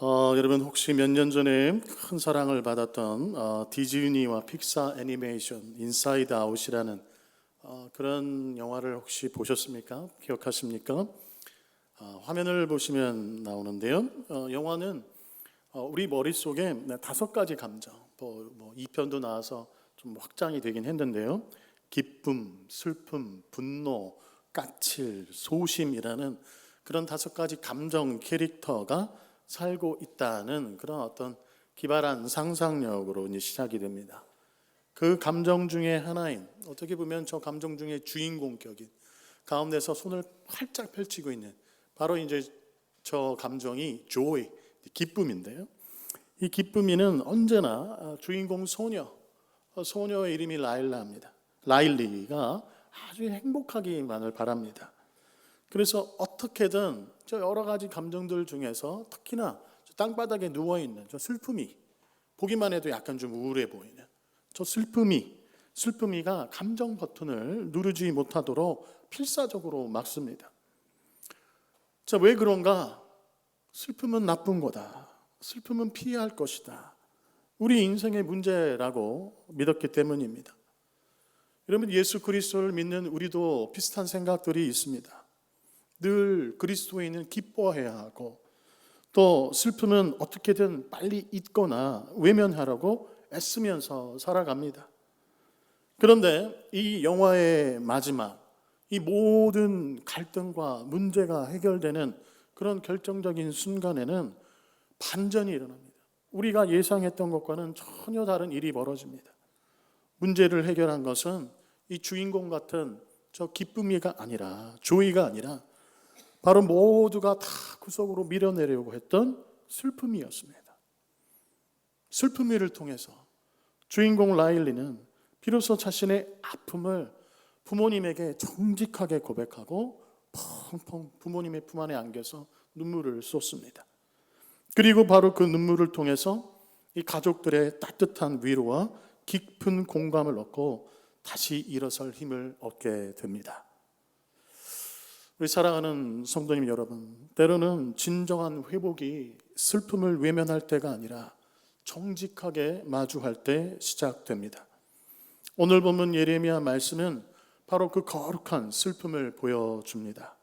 여러분 혹시 몇 년 전에 큰 사랑을 받았던 디즈니와 픽사 애니메이션 인사이드 아웃이라는 그런 영화를 혹시 보셨습니까? 기억하십니까? 화면을 보시면 나오는데요. 영화는 우리 머릿속에 5가지 감정, 2편도 나와서 좀 확장이 되긴 했는데요. 기쁨, 슬픔, 분노, 까칠, 소심이라는 그런 5가지 감정 캐릭터가 살고 있다는 그런 어떤 기발한 상상력으로 이제 시작이 됩니다. 그 감정 중에 하나인, 어떻게 보면 저 감정 중에 주인공격인 가운데서 손을 활짝 펼치고 있는 바로 이제 저 감정이 joy, 기쁨인데요. 이 기쁨이는 언제나 주인공 소녀의 이름이 라일라입니다. 라일리가 아주 행복하기만을 바랍니다. 그래서 어떻게든 저 여러 가지 감정들 중에서 특히나 저 땅바닥에 누워있는 저 슬픔이, 보기만 해도 약간 좀 우울해 보이는 저 슬픔이가 감정 버튼을 누르지 못하도록 필사적으로 막습니다. 자, 왜 그런가? 슬픔은 나쁜 거다. 슬픔은 피해야 할 것이다. 우리 인생의 문제라고 믿었기 때문입니다. 여러분, 예수 그리스도를 믿는 우리도 비슷한 생각들이 있습니다. 늘 그리스도인은 기뻐해야 하고, 또 슬픔은 어떻게든 빨리 잊거나 외면하라고 애쓰면서 살아갑니다. 그런데 이 영화의 마지막, 이 모든 갈등과 문제가 해결되는 그런 결정적인 순간에는 반전이 일어납니다. 우리가 예상했던 것과는 전혀 다른 일이 벌어집니다. 문제를 해결한 것은 이 주인공 같은 저 기쁨이가 아니라, 조이가 아니라 바로 모두가 다 구석으로 밀어내려고 했던 슬픔이었습니다. 슬픔이를 통해서 주인공 라일리는 비로소 자신의 아픔을 부모님에게 정직하게 고백하고 펑펑 부모님의 품 안에 안겨서 눈물을 쏟습니다. 그리고 바로 그 눈물을 통해서 이 가족들의 따뜻한 위로와 깊은 공감을 얻고 다시 일어설 힘을 얻게 됩니다. 우리 사랑하는 성도님 여러분, 때로는 진정한 회복이 슬픔을 외면할 때가 아니라 정직하게 마주할 때 시작됩니다. 오늘 본문 예레미야 말씀은 바로 그 거룩한 슬픔을 보여줍니다.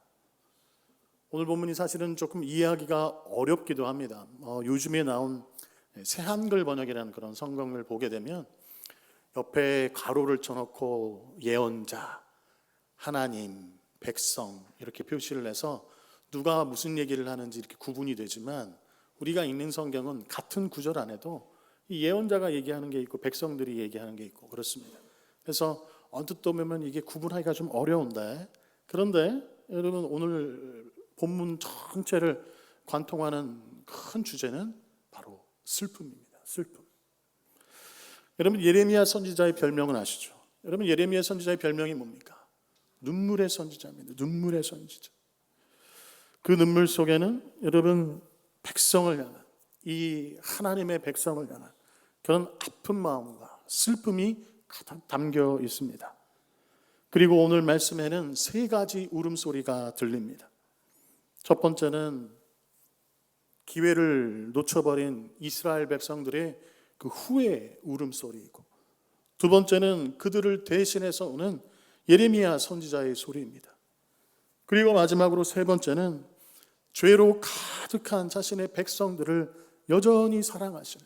오늘 본문이 사실은 조금 이해하기가 어렵기도 합니다. 요즘에 나온 새한글 번역이라는 그런 성경을 보게 되면 옆에 가로를 쳐놓고 예언자, 하나님, 백성 이렇게 표시를 해서 누가 무슨 얘기를 하는지 이렇게 구분이 되지만, 우리가 읽는 성경은 같은 구절 안에도 이 예언자가 얘기하는 게 있고 백성들이 얘기하는 게 있고 그렇습니다. 그래서 언뜻 보면 이게 구분하기가 좀 어려운데, 그런데 여러분 오늘 본문 전체를 관통하는 큰 주제는 바로 슬픔입니다. 슬픔. 여러분 예레미야 선지자의 별명은 아시죠? 여러분 예레미야 선지자의 별명이 뭡니까? 눈물의 선지자입니다. 눈물의 선지자. 그 눈물 속에는 여러분 백성을 향한, 이 하나님의 백성을 향한 그런 아픈 마음과 슬픔이 가득 담겨 있습니다. 그리고 오늘 말씀에는 3가지 울음소리가 들립니다. 첫 번째는 기회를 놓쳐버린 이스라엘 백성들의 그 후회 울음소리이고, 두 번째는 그들을 대신해서 오는 예레미야 선지자의 소리입니다. 그리고 마지막으로 3번째는 죄로 가득한 자신의 백성들을 여전히 사랑하시는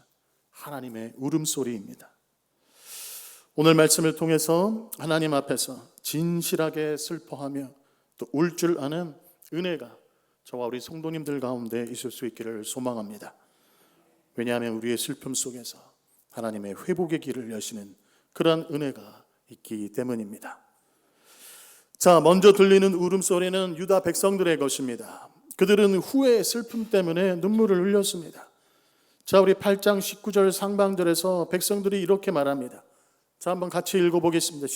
하나님의 울음소리입니다. 오늘 말씀을 통해서 하나님 앞에서 진실하게 슬퍼하며 또 울 줄 아는 은혜가 저와 우리 성도님들 가운데 있을 수 있기를 소망합니다. 왜냐하면 우리의 슬픔 속에서 하나님의 회복의 길을 여시는 그러한 은혜가 있기 때문입니다. 자, 먼저 들리는 울음소리는 유다 백성들의 것입니다. 그들은 후회의 슬픔 때문에 눈물을 흘렸습니다. 자, 우리 8장 19절 상반절에서 백성들이 이렇게 말합니다. 자, 한번 같이 읽어보겠습니다.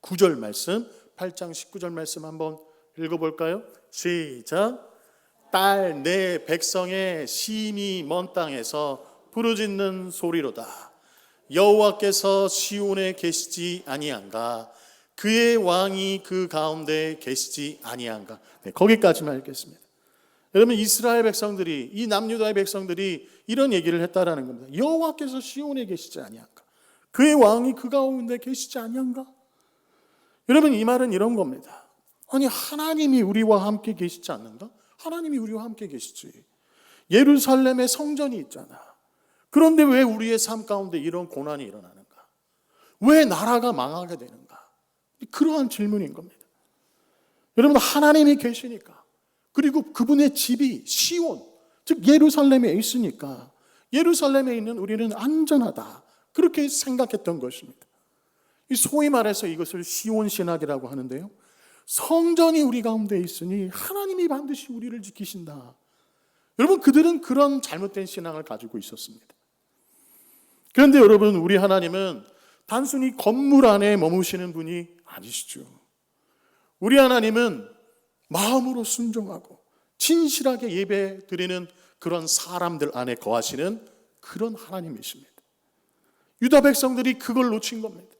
19절 말씀, 8장 19절 말씀 한번 읽어볼까요? 시작. 딸 내 백성의 심히 먼 땅에서 부르짖는 소리로다. 여호와께서 시온에 계시지 아니한가? 그의 왕이 그 가운데 계시지 아니한가? 네, 거기까지만 읽겠습니다. 여러분, 이스라엘 백성들이, 이 남유다의 백성들이 이런 얘기를 했다라는 겁니다. 여호와께서 시온에 계시지 아니한가? 그의 왕이 그 가운데 계시지 아니한가? 여러분, 이 말은 이런 겁니다. 아니, 하나님이 우리와 함께 계시지 않는가? 하나님이 우리와 함께 계시지. 예루살렘에 성전이 있잖아. 그런데 왜 우리의 삶 가운데 이런 고난이 일어나는가? 왜 나라가 망하게 되는가? 그러한 질문인 겁니다. 여러분, 하나님이 계시니까, 그리고 그분의 집이 시온, 즉 예루살렘에 있으니까 예루살렘에 있는 우리는 안전하다, 그렇게 생각했던 것입니다. 소위 말해서 이것을 시온 신학이라고 하는데요, 성전이 우리 가운데 있으니 하나님이 반드시 우리를 지키신다. 여러분, 그들은 그런 잘못된 신앙을 가지고 있었습니다. 그런데 여러분, 우리 하나님은 단순히 건물 안에 머무시는 분이 아니시죠. 우리 하나님은 마음으로 순종하고 진실하게 예배 드리는 그런 사람들 안에 거하시는 그런 하나님이십니다. 유다 백성들이 그걸 놓친 겁니다.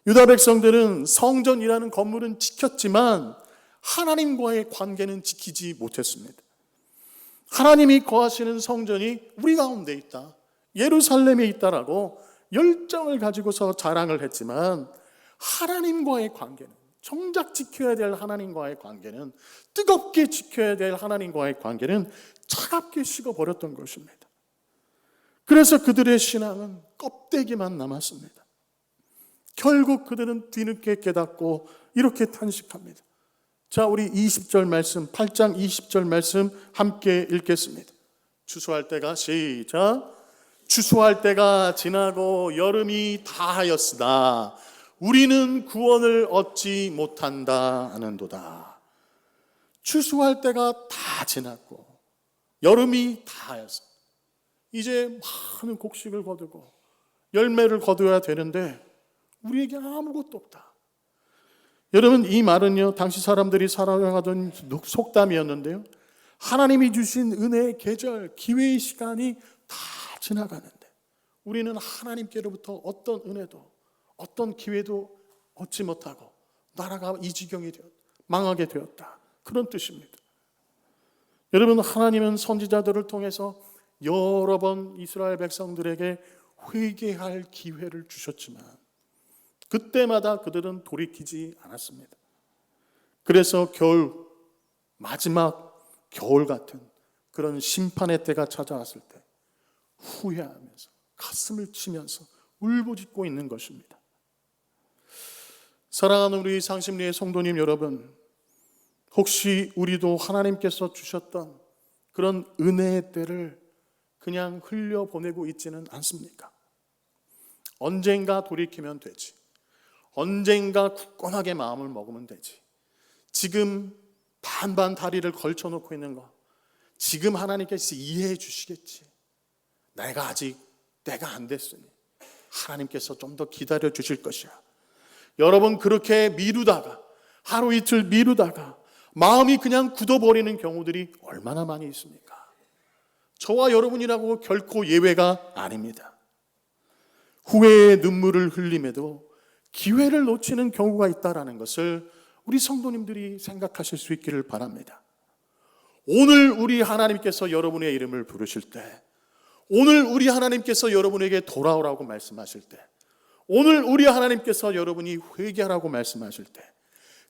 유다 백성들은 성전이라는 건물은 지켰지만 하나님과의 관계는 지키지 못했습니다. 하나님이 거하시는 성전이 우리 가운데 있다, 예루살렘에 있다라고 열정을 가지고서 자랑을 했지만 하나님과의 관계는, 정작 지켜야 될 하나님과의 관계는, 뜨겁게 지켜야 될 하나님과의 관계는 차갑게 식어버렸던 것입니다. 그래서 그들의 신앙은 껍데기만 남았습니다. 결국 그들은 뒤늦게 깨닫고 이렇게 탄식합니다. 자, 우리 20절 말씀, 8장 20절 말씀 함께 읽겠습니다. 추수할 때가, 시작. 추수할 때가 지나고 여름이 다하였으나 우리는 구원을 얻지 못한다 하는도다. 추수할 때가 다 지났고 여름이 다하였어. 이제 많은 곡식을 거두고 열매를 거두어야 되는데 우리에게 아무것도 없다. 여러분, 이 말은요, 당시 사람들이 살아가던 속담이었는데요, 하나님이 주신 은혜의 계절, 기회의 시간이 다 지나가는데 우리는 하나님께로부터 어떤 은혜도 어떤 기회도 얻지 못하고 나라가 이 지경이 되었다, 망하게 되었다, 그런 뜻입니다. 여러분, 하나님은 선지자들을 통해서 여러 번 이스라엘 백성들에게 회개할 기회를 주셨지만 그때마다 그들은 돌이키지 않았습니다. 그래서 마지막 겨울 같은 그런 심판의 때가 찾아왔을 때 후회하면서 가슴을 치면서 울부짖고 있는 것입니다. 사랑하는 우리 상심리의 성도님 여러분, 혹시 우리도 하나님께서 주셨던 그런 은혜의 때를 그냥 흘려보내고 있지는 않습니까? 언젠가 돌이키면 되지, 언젠가 굳건하게 마음을 먹으면 되지, 지금 반반 다리를 걸쳐놓고 있는 거 지금 하나님께서 이해해 주시겠지, 내가 아직 때가 안 됐으니 하나님께서 좀 더 기다려 주실 것이야. 여러분, 그렇게 미루다가 하루 이틀 미루다가 마음이 그냥 굳어버리는 경우들이 얼마나 많이 있습니까? 저와 여러분이라고 결코 예외가 아닙니다. 후회의 눈물을 흘림에도 기회를 놓치는 경우가 있다는 것을 우리 성도님들이 생각하실 수 있기를 바랍니다. 오늘 우리 하나님께서 여러분의 이름을 부르실 때, 오늘 우리 하나님께서 여러분에게 돌아오라고 말씀하실 때, 오늘 우리 하나님께서 여러분이 회개하라고 말씀하실 때,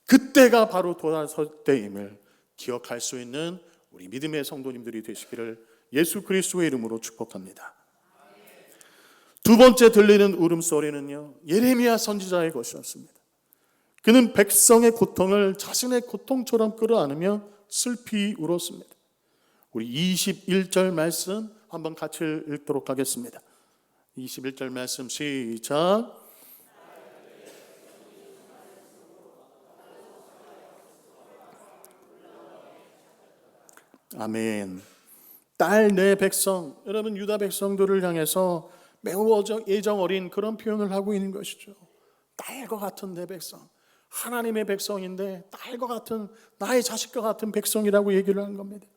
그때가 바로 돌아설 때임을 기억할 수 있는 우리 믿음의 성도님들이 되시기를 예수 그리스도의 이름으로 축복합니다. 두 번째 들리는 울음소리는요, 예레미야 선지자의 것이었습니다. 그는 백성의 고통을 자신의 고통처럼 끌어안으며 슬피 울었습니다. 우리 21절 말씀 한번 같이 읽도록 하겠습니다. 21절 말씀 시작. 아멘. 딸 내 백성, 여러분, 유다 백성들을 향해서 매우 애정 어린 그런 표현을 하고 있는 것이죠. 딸과 같은 내 백성, 하나님의 백성인데 딸과 같은, 나의 자식과 같은 백성이라고 얘기를 하는 겁니다.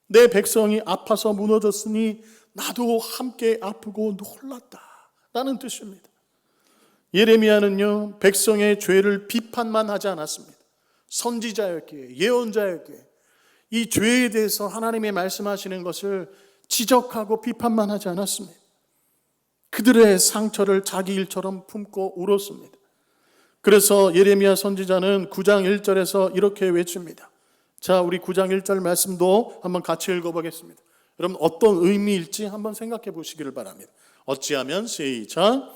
내 백성이 아파서 무너졌으니 나도 함께 아프고 놀랐다 라는 뜻입니다. 예레미야는요, 백성의 죄를 비판만 하지 않았습니다. 선지자였기에, 예언자였기에 이 죄에 대해서 하나님의 말씀하시는 것을 지적하고 비판만 하지 않았습니다. 그들의 상처를 자기 일처럼 품고 울었습니다. 그래서 예레미야 선지자는 9장 1절에서 이렇게 외칩니다. 자, 우리 9장 1절 말씀도 한번 같이 읽어보겠습니다. 여러분 어떤 의미일지 한번 생각해 보시기를 바랍니다. 어찌하면 시작.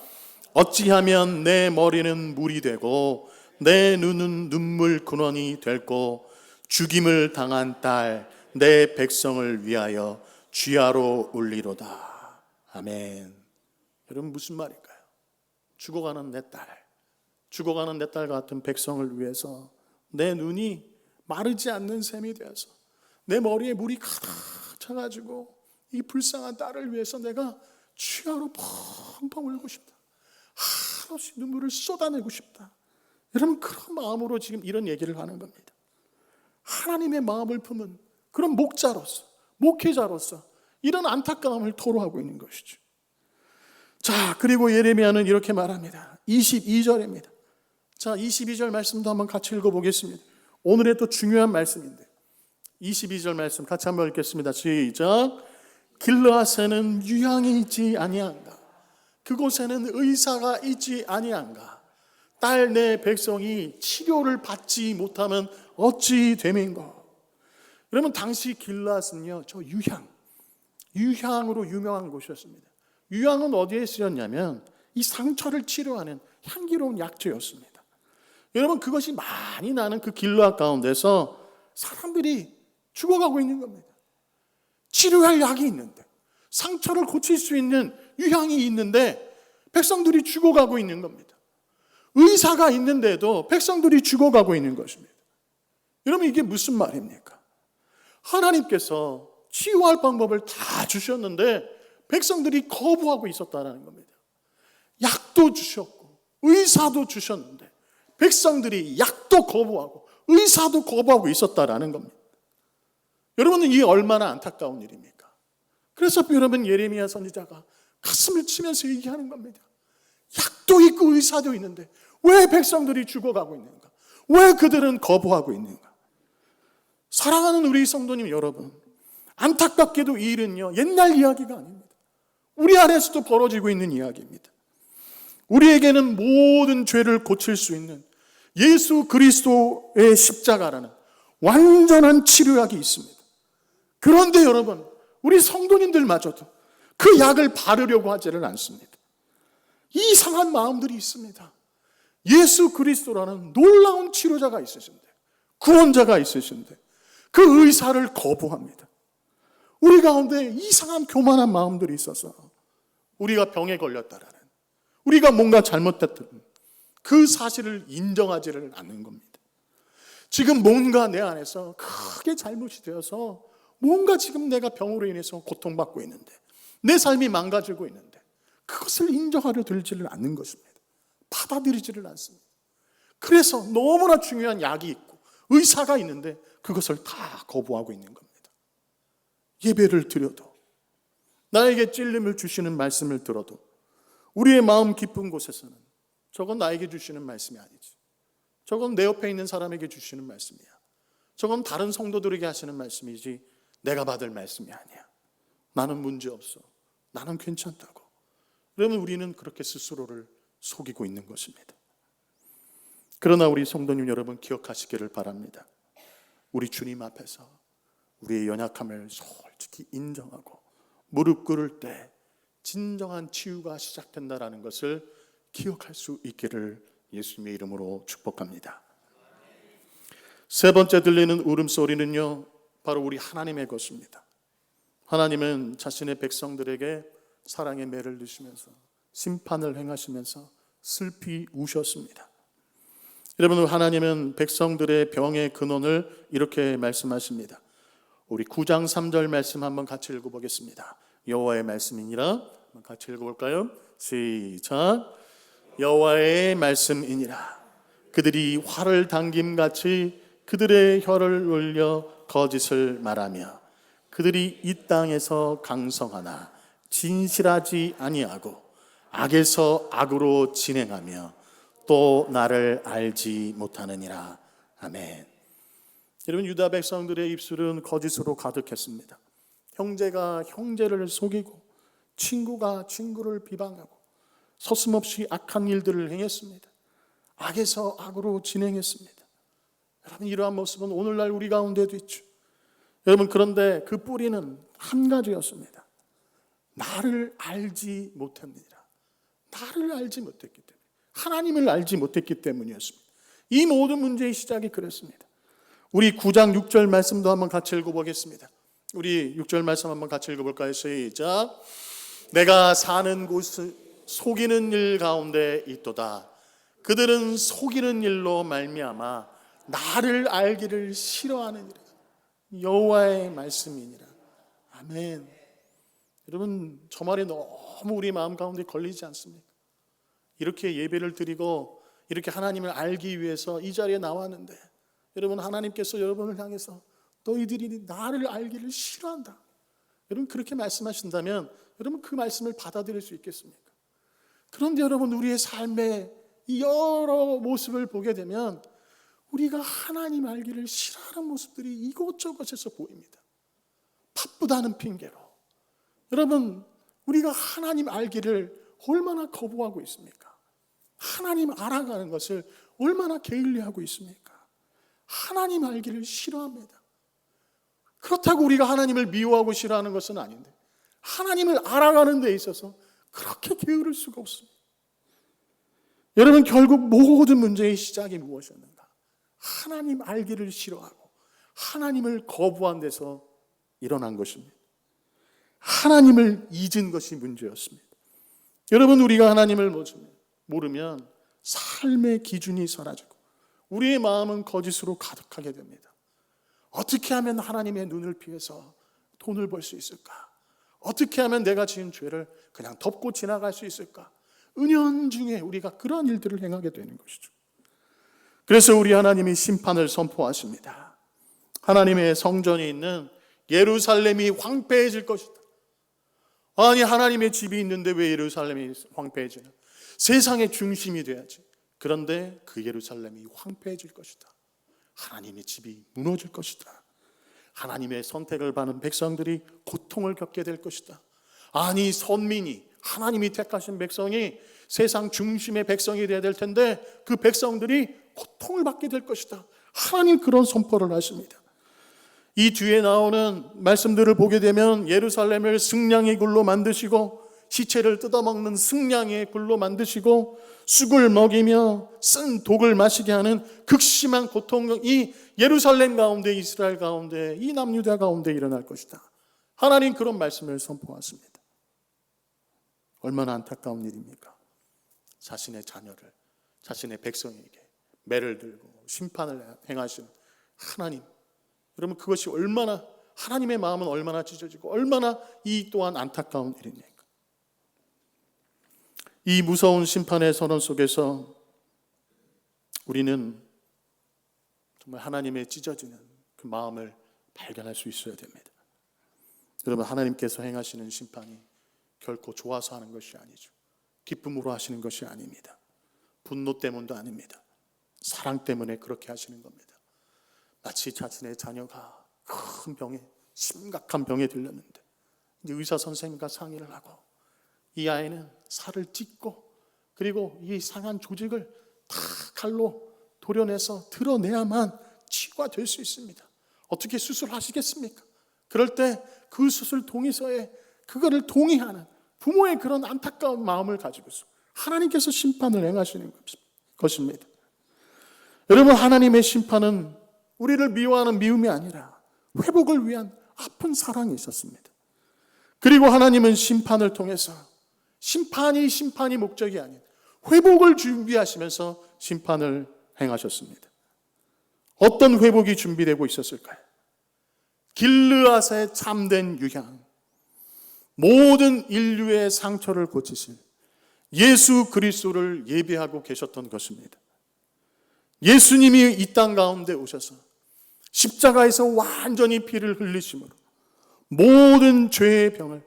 어찌하면 내 머리는 물이 되고 내 눈은 눈물 근원이 될고 죽임을 당한 딸 내 백성을 위하여 쥐하로 울리로다. 아멘. 여러분 무슨 말일까요? 죽어가는 내 딸, 죽어가는 내 딸 같은 백성을 위해서 내 눈이 마르지 않는 셈이 되어서 내 머리에 물이 가득 차가지고 이 불쌍한 딸을 위해서 내가 쥐하로 펑펑 울고 싶다. 한없이 눈물을 쏟아내고 싶다. 여러분 그런 마음으로 지금 이런 얘기를 하는 겁니다. 하나님의 마음을 품은 그런 목자로서, 목회자로서 이런 안타까움을 토로하고 있는 것이죠. 자, 그리고 예레미야는 이렇게 말합니다. 22절입니다. 자, 22절 말씀도 한번 같이 읽어보겠습니다. 오늘의 또 중요한 말씀인데 22절 말씀 같이 한번 읽겠습니다. 시작. 길르앗에는 유향이 있지 아니한가? 그곳에는 의사가 있지 아니한가? 딸 내 백성이 치료를 받지 못하면 어찌 됨인가? 여러분 당시 길르앗은요, 저 유향으로 유명한 곳이었습니다. 유향은 어디에 쓰였냐면 이 상처를 치료하는 향기로운 약재였습니다. 여러분 그것이 많이 나는 그 길르앗 가운데서 사람들이 죽어가고 있는 겁니다. 치료할 약이 있는데, 상처를 고칠 수 있는 유향이 있는데 백성들이 죽어가고 있는 겁니다. 의사가 있는데도 백성들이 죽어가고 있는 것입니다. 여러분 이게 무슨 말입니까? 하나님께서 치유할 방법을 다 주셨는데 백성들이 거부하고 있었다는 겁니다. 약도 주셨고 의사도 주셨는데 백성들이 약도 거부하고 의사도 거부하고 있었다는 겁니다. 여러분은 이게 얼마나 안타까운 일입니까? 그래서 여러분 예레미야 선지자가 가슴을 치면서 얘기하는 겁니다. 약도 있고 의사도 있는데 왜 백성들이 죽어가고 있는가? 왜 그들은 거부하고 있는가? 사랑하는 우리 성도님 여러분, 안타깝게도 이 일은요 옛날 이야기가 아닙니다. 우리 안에서도 벌어지고 있는 이야기입니다. 우리에게는 모든 죄를 고칠 수 있는 예수 그리스도의 십자가라는 완전한 치료약이 있습니다. 그런데 여러분, 우리 성도님들마저도 그 약을 바르려고 하지를 않습니다. 이상한 마음들이 있습니다. 예수 그리스도라는 놀라운 치료자가 있으신데, 구원자가 있으신데 그 의사를 거부합니다. 우리 가운데 이상한 교만한 마음들이 있어서 우리가 병에 걸렸다라는, 우리가 뭔가 잘못됐다는 그 사실을 인정하지를 않는 겁니다. 지금 뭔가 내 안에서 크게 잘못이 되어서 뭔가 지금 내가 병으로 인해서 고통받고 있는데, 내 삶이 망가지고 있는데 그것을 인정하려 들지를 않는 것입니다. 받아들이지를 않습니다. 그래서 너무나 중요한 약이 있고 의사가 있는데 그것을 다 거부하고 있는 겁니다. 예배를 드려도, 나에게 찔림을 주시는 말씀을 들어도 우리의 마음 깊은 곳에서는 저건 나에게 주시는 말씀이 아니지, 저건 내 옆에 있는 사람에게 주시는 말씀이야, 저건 다른 성도들에게 하시는 말씀이지 내가 받을 말씀이 아니야, 나는 문제없어, 나는 괜찮다고. 그러면 우리는 그렇게 스스로를 속이고 있는 것입니다. 그러나 우리 성도님 여러분 기억하시기를 바랍니다. 우리 주님 앞에서 우리의 연약함을 솔직히 인정하고 무릎 꿇을 때 진정한 치유가 시작된다라는 것을 기억할 수 있기를 예수님의 이름으로 축복합니다. 세 번째 들리는 울음소리는요, 바로 우리 하나님의 것입니다. 하나님은 자신의 백성들에게 사랑의 매를 드시면서 심판을 행하시면서 슬피 우셨습니다. 여러분, 하나님은 백성들의 병의 근원을 이렇게 말씀하십니다. 우리 9장 3절 말씀 한번 같이 읽어보겠습니다. 여호와의 말씀이니라. 같이 읽어볼까요? 시작. 여호와의 말씀이니라. 그들이 활을 당김같이 그들의 혀를 올려 거짓을 말하며 그들이 이 땅에서 강성하나 진실하지 아니하고 악에서 악으로 진행하며 또 나를 알지 못하느니라. 아멘. 여러분, 유다 백성들의 입술은 거짓으로 가득했습니다. 형제가 형제를 속이고 친구가 친구를 비방하고 서슴없이 악한 일들을 행했습니다. 악에서 악으로 진행했습니다. 여러분, 이러한 모습은 오늘날 우리 가운데도 있죠. 여러분, 그런데 그 뿌리는 한 가지였습니다. 나를 알지 못합니다. 나를 알지 못했기 때문에, 하나님을 알지 못했기 때문이었습니다. 이 모든 문제의 시작이 그랬습니다. 우리 9장 6절 말씀도 한번 같이 읽어보겠습니다. 우리 6절 말씀 한번 같이 읽어볼까요? 시작. 내가 사는 곳은 속이는 일 가운데 있도다. 그들은 속이는 일로 말미암아 나를 알기를 싫어하느니라. 여호와의 말씀이니라. 아멘. 여러분, 저 말이 너무 우리 마음 가운데 걸리지 않습니까? 이렇게 예배를 드리고 이렇게 하나님을 알기 위해서 이 자리에 나왔는데, 여러분, 하나님께서 여러분을 향해서 너희들이 나를 알기를 싫어한다, 여러분 그렇게 말씀하신다면 여러분 그 말씀을 받아들일 수 있겠습니까? 그런데 여러분, 우리의 삶의 이 여러 모습을 보게 되면 우리가 하나님 알기를 싫어하는 모습들이 이곳저곳에서 보입니다. 바쁘다는 핑계로 여러분, 우리가 하나님 알기를 얼마나 거부하고 있습니까? 하나님 알아가는 것을 얼마나 게을리하고 있습니까? 하나님 알기를 싫어합니다. 그렇다고 우리가 하나님을 미워하고 싫어하는 것은 아닌데, 하나님을 알아가는 데 있어서 그렇게 게으를 수가 없습니다. 여러분, 결국 모든 문제의 시작이 무엇이었는가? 하나님 알기를 싫어하고 하나님을 거부한 데서 일어난 것입니다. 하나님을 잊은 것이 문제였습니다. 여러분, 우리가 하나님을 모르면 삶의 기준이 사라지고 우리의 마음은 거짓으로 가득하게 됩니다. 어떻게 하면 하나님의 눈을 피해서 돈을 벌 수 있을까? 어떻게 하면 내가 지은 죄를 그냥 덮고 지나갈 수 있을까? 은연중에 우리가 그런 일들을 행하게 되는 것이죠. 그래서 우리 하나님이 심판을 선포하십니다. 하나님의 성전이 있는 예루살렘이 황폐해질 것이다. 아니, 하나님의 집이 있는데 왜 예루살렘이 황폐해지나? 세상의 중심이 돼야지. 그런데 그 예루살렘이 황폐해질 것이다. 하나님의 집이 무너질 것이다. 하나님의 선택을 받은 백성들이 고통을 겪게 될 것이다. 아니, 선민이, 하나님이 택하신 백성이 세상 중심의 백성이 되어야 될 텐데 그 백성들이 고통을 받게 될 것이다. 하나님 그런 선포를 하십니다. 이 뒤에 나오는 말씀들을 보게 되면 예루살렘을 승냥의 굴로 만드시고 시체를 뜯어먹는 승냥의 굴로 만드시고 쑥을 먹이며 쓴 독을 마시게 하는 극심한 고통이 예루살렘 가운데, 이스라엘 가운데, 이 남유다 가운데 일어날 것이다. 하나님 그런 말씀을 선포하십니다. 얼마나 안타까운 일입니까? 자신의 자녀를, 자신의 백성에게 매를 들고 심판을 행하신 하나님, 여러분 그것이 얼마나, 하나님의 마음은 얼마나 찢어지고 얼마나 이 또한 안타까운 일입니까? 이 무서운 심판의 선언 속에서 우리는 정말 하나님의 찢어지는 그 마음을 발견할 수 있어야 됩니다. 여러분, 하나님께서 행하시는 심판이 결코 좋아서 하는 것이 아니죠. 기쁨으로 하시는 것이 아닙니다. 분노 때문도 아닙니다. 사랑 때문에 그렇게 하시는 겁니다. 마치 자신의 자녀가 큰 병에, 심각한 병에 들렸는데 이제 의사 선생님과 상의를 하고 이 아이는 살을 찢고 그리고 이 상한 조직을 다 칼로 도려내서 드러내야만 치유가 될 수 있습니다. 어떻게 수술하시겠습니까? 그럴 때 그 수술 동의서에 그거를 동의하는 부모의 그런 안타까운 마음을 가지고서 하나님께서 심판을 행하시는 것입니다. 여러분, 하나님의 심판은 우리를 미워하는 미움이 아니라 회복을 위한 아픈 사랑이 있었습니다. 그리고 하나님은 심판을 통해서 심판이 목적이 아닌 회복을 준비하시면서 심판을 행하셨습니다. 어떤 회복이 준비되고 있었을까요? 길르앗의 참된 유향, 모든 인류의 상처를 고치실 예수 그리스도를 예비하고 계셨던 것입니다. 예수님이 이 땅 가운데 오셔서 십자가에서 완전히 피를 흘리심으로 모든 죄의 병을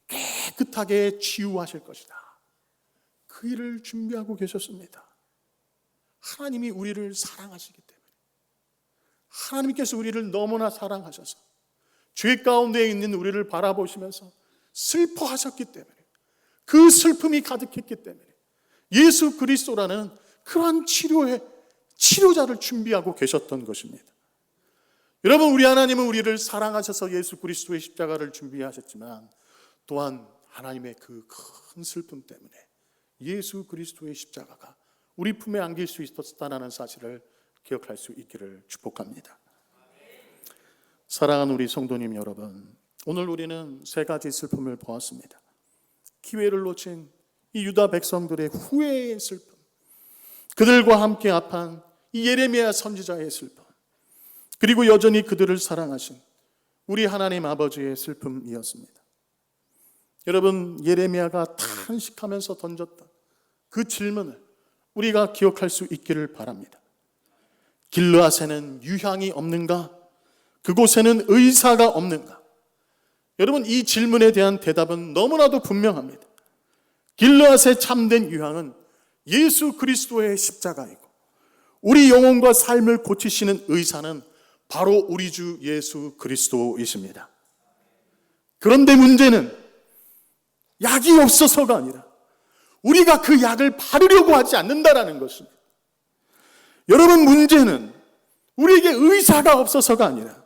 깨끗하게 치유하실 것이다. 그 일을 준비하고 계셨습니다. 하나님이 우리를 사랑하시기 때문에, 하나님께서 우리를 너무나 사랑하셔서 죄 가운데 있는 우리를 바라보시면서 슬퍼하셨기 때문에, 그 슬픔이 가득했기 때문에 예수 그리스도라는 그러한 치료자를 준비하고 계셨던 것입니다. 여러분, 우리 하나님은 우리를 사랑하셔서 예수 그리스도의 십자가를 준비하셨지만 또한 하나님의 그 큰 슬픔 때문에 예수 그리스도의 십자가가 우리 품에 안길 수 있었다는 사실을 기억할 수 있기를 축복합니다. 사랑하는 우리 성도님 여러분, 오늘 우리는 세 가지 슬픔을 보았습니다. 기회를 놓친 이 유다 백성들의 후회의 슬픔, 그들과 함께 합한 이 예레미야 선지자의 슬픔, 그리고 여전히 그들을 사랑하신 우리 하나님 아버지의 슬픔이었습니다. 여러분, 예레미야가 탄식하면서 던졌던 그 질문을 우리가 기억할 수 있기를 바랍니다. 길르앗에는 유향이 없는가? 그곳에는 의사가 없는가? 여러분, 이 질문에 대한 대답은 너무나도 분명합니다. 길르앗의 참된 유향은 예수 그리스도의 십자가이고, 우리 영혼과 삶을 고치시는 의사는 바로 우리 주 예수 그리스도이십니다. 그런데 문제는 약이 없어서가 아니라 우리가 그 약을 바르려고 하지 않는다라는 것입니다. 여러분, 문제는 우리에게 의사가 없어서가 아니라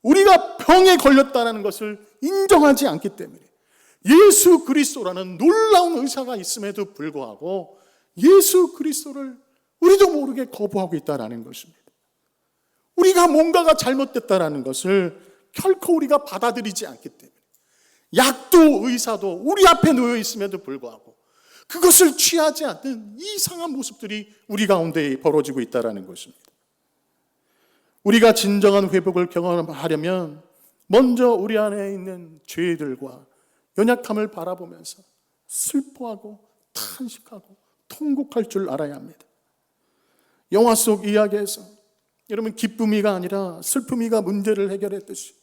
우리가 병에 걸렸다는 것을 인정하지 않기 때문에 예수 그리스도라는 놀라운 의사가 있음에도 불구하고 예수 그리스도를 우리도 모르게 거부하고 있다는 것입니다. 우리가 뭔가가 잘못됐다는 것을 결코 우리가 받아들이지 않기 때문에 약도 의사도 우리 앞에 놓여 있음에도 불구하고 그것을 취하지 않는 이상한 모습들이 우리 가운데 벌어지고 있다는 것입니다. 우리가 진정한 회복을 경험하려면 먼저 우리 안에 있는 죄들과 연약함을 바라보면서 슬퍼하고 탄식하고 통곡할 줄 알아야 합니다. 영화 속 이야기에서 여러분, 기쁨이가 아니라 슬픔이가 문제를 해결했듯이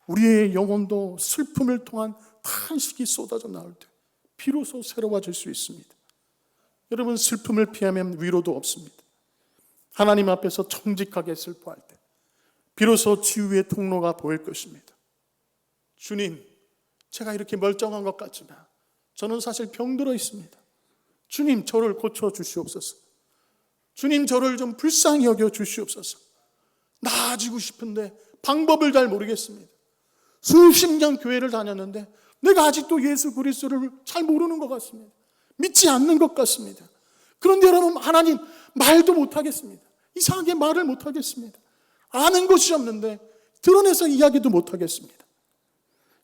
우리의 영혼도 슬픔을 통한 탄식이 쏟아져 나올 때 비로소 새로워질 수 있습니다. 여러분, 슬픔을 피하면 위로도 없습니다. 하나님 앞에서 정직하게 슬퍼할 때 비로소 치유의 통로가 보일 것입니다. 주님, 제가 이렇게 멀쩡한 것 같지만 저는 사실 병들어 있습니다. 주님, 저를 고쳐 주시옵소서. 주님, 저를 좀 불쌍히 여겨 주시옵소서. 나아지고 싶은데 방법을 잘 모르겠습니다. 수십 년 교회를 다녔는데 내가 아직도 예수 그리스도를 잘 모르는 것 같습니다. 믿지 않는 것 같습니다. 그런데 여러분, 하나님 말도 못하겠습니다. 이상하게 말을 못하겠습니다. 아는 것이 없는데 드러내서 이야기도 못하겠습니다.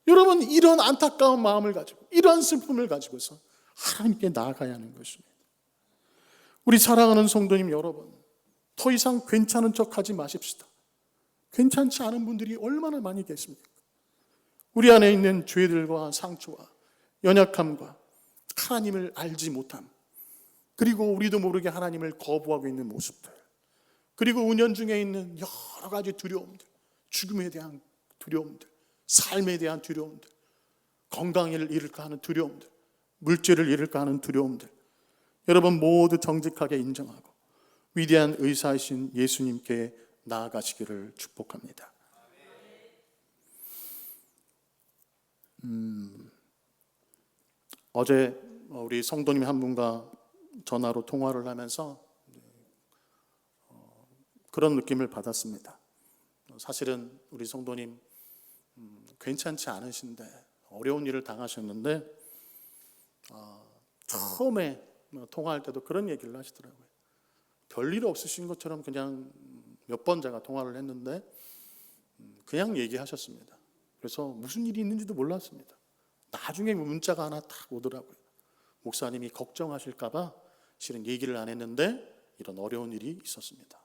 여러분, 이런 안타까운 마음을 가지고 이런 슬픔을 가지고서 하나님께 나아가야 하는 것입니다. 우리 사랑하는 성도님 여러분, 더 이상 괜찮은 척하지 마십시다. 괜찮지 않은 분들이 얼마나 많이 계십니까? 우리 안에 있는 죄들과 상처와 연약함과 하나님을 알지 못함, 그리고 우리도 모르게 하나님을 거부하고 있는 모습들, 그리고 은연중에 있는 여러 가지 두려움들, 죽음에 대한 두려움들, 삶에 대한 두려움들, 건강을 잃을까 하는 두려움들, 물질을 잃을까 하는 두려움들, 여러분 모두 정직하게 인정하고 위대한 의사이신 예수님께 나아가시기를 축복합니다. 어제 우리 성도님 한 분과 전화로 통화를 하면서 그런 느낌을 받았습니다. 사실은 우리 성도님 괜찮지 않으신데 어려운 일을 당하셨는데 처음에 통화할 때도 그런 얘기를 하시더라고요. 별일 없으신 것처럼 그냥 몇 번 제가 통화를 했는데 그냥 얘기하셨습니다. 그래서 무슨 일이 있는지도 몰랐습니다. 나중에 문자가 하나 딱 오더라고요. 목사님이 걱정하실까 봐 실은 얘기를 안 했는데 이런 어려운 일이 있었습니다.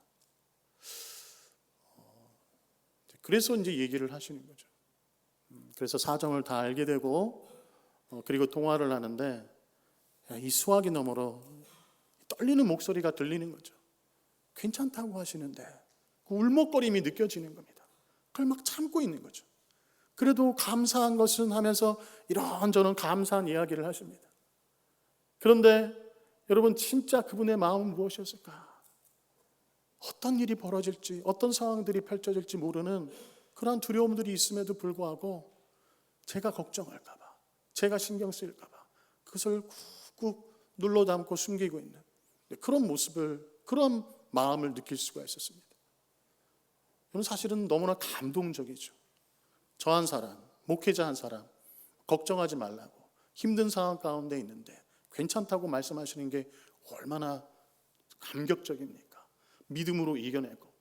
그래서 이제 얘기를 하시는 거죠. 그래서 사정을 다 알게 되고 그리고 통화를 하는데 이 수화기 너머로 떨리는 목소리가 들리는 거죠. 괜찮다고 하시는데 그 울먹거림이 느껴지는 겁니다. 그걸 막 참고 있는 거죠. 그래도 감사한 것은 하면서 이런저런 감사한 이야기를 하십니다. 그런데 여러분 진짜 그분의 마음은 무엇이었을까? 어떤 일이 벌어질지, 어떤 상황들이 펼쳐질지 모르는 그런 두려움들이 있음에도 불구하고 제가 걱정할까 봐, 제가 신경 쓰일까 봐 그것을 꾹꾹 눌러 담고 숨기고 있는 그런 모습을, 그런 마음을 느낄 수가 있었습니다. 이건 사실은 너무나 감동적이죠. 저 한 사람, 목회자 한 사람, 걱정하지 말라고 힘든 상황 가운데 있는데 괜찮다고 말씀하시는 게 얼마나 감격적입니까? 믿음으로 이겨내고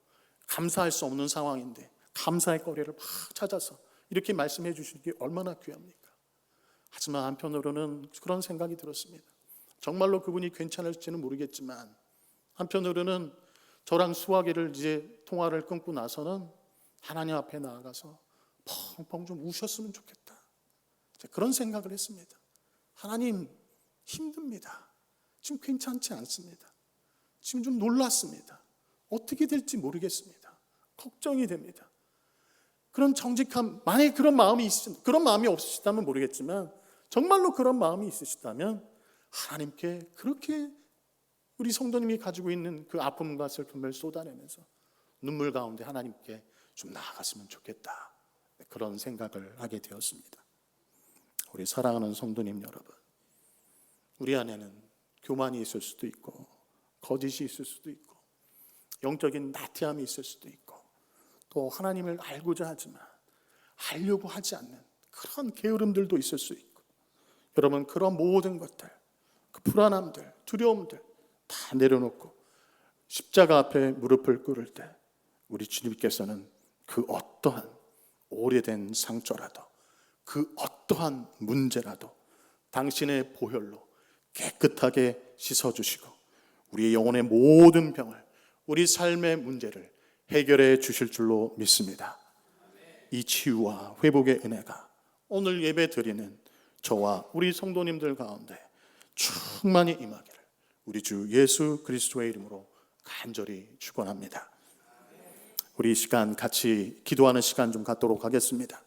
감사할 수 없는 상황인데 감사의 거리를 막 찾아서 이렇게 말씀해 주시는 게 얼마나 귀합니까? 하지만 한편으로는 그런 생각이 들었습니다. 정말로 그분이 괜찮을지는 모르겠지만 한편으로는 저랑 수화기를 이제 통화를 끊고 나서는 하나님 앞에 나아가서 펑펑 좀 우셨으면 좋겠다. 그런 생각을 했습니다. 하나님, 힘듭니다. 지금 괜찮지 않습니다. 지금 좀 놀랐습니다. 어떻게 될지 모르겠습니다. 걱정이 됩니다. 그런 정직함, 만약에 그런 마음이 없으시다면 모르겠지만 정말로 그런 마음이 있으시다면 하나님께 그렇게 우리 성도님이 가지고 있는 그 아픔과 슬픔을 쏟아내면서 눈물 가운데 하나님께 좀 나아갔으면 좋겠다. 그런 생각을 하게 되었습니다. 우리 사랑하는 성도님 여러분, 우리 안에는 교만이 있을 수도 있고 거짓이 있을 수도 있고 영적인 나태함이 있을 수도 있고 또 하나님을 알고자 하지만 알려고 하지 않는 그런 게으름들도 있을 수 있고, 여러분 그런 모든 것들, 그 불안함들, 두려움들 다 내려놓고 십자가 앞에 무릎을 꿇을 때 우리 주님께서는 그 어떠한 오래된 상처라도 그 어떠한 문제라도 당신의 보혈로 깨끗하게 씻어주시고 우리의 영혼의 모든 병을, 우리 삶의 문제를 해결해 주실 줄로 믿습니다. 이 치유와 회복의 은혜가 오늘 예배 드리는 저와 우리 성도님들 가운데 충만히 임하기를 우리 주 예수 그리스도의 이름으로 간절히 축원합니다. 우리 이 시간 같이 기도하는 시간 좀 갖도록 하겠습니다.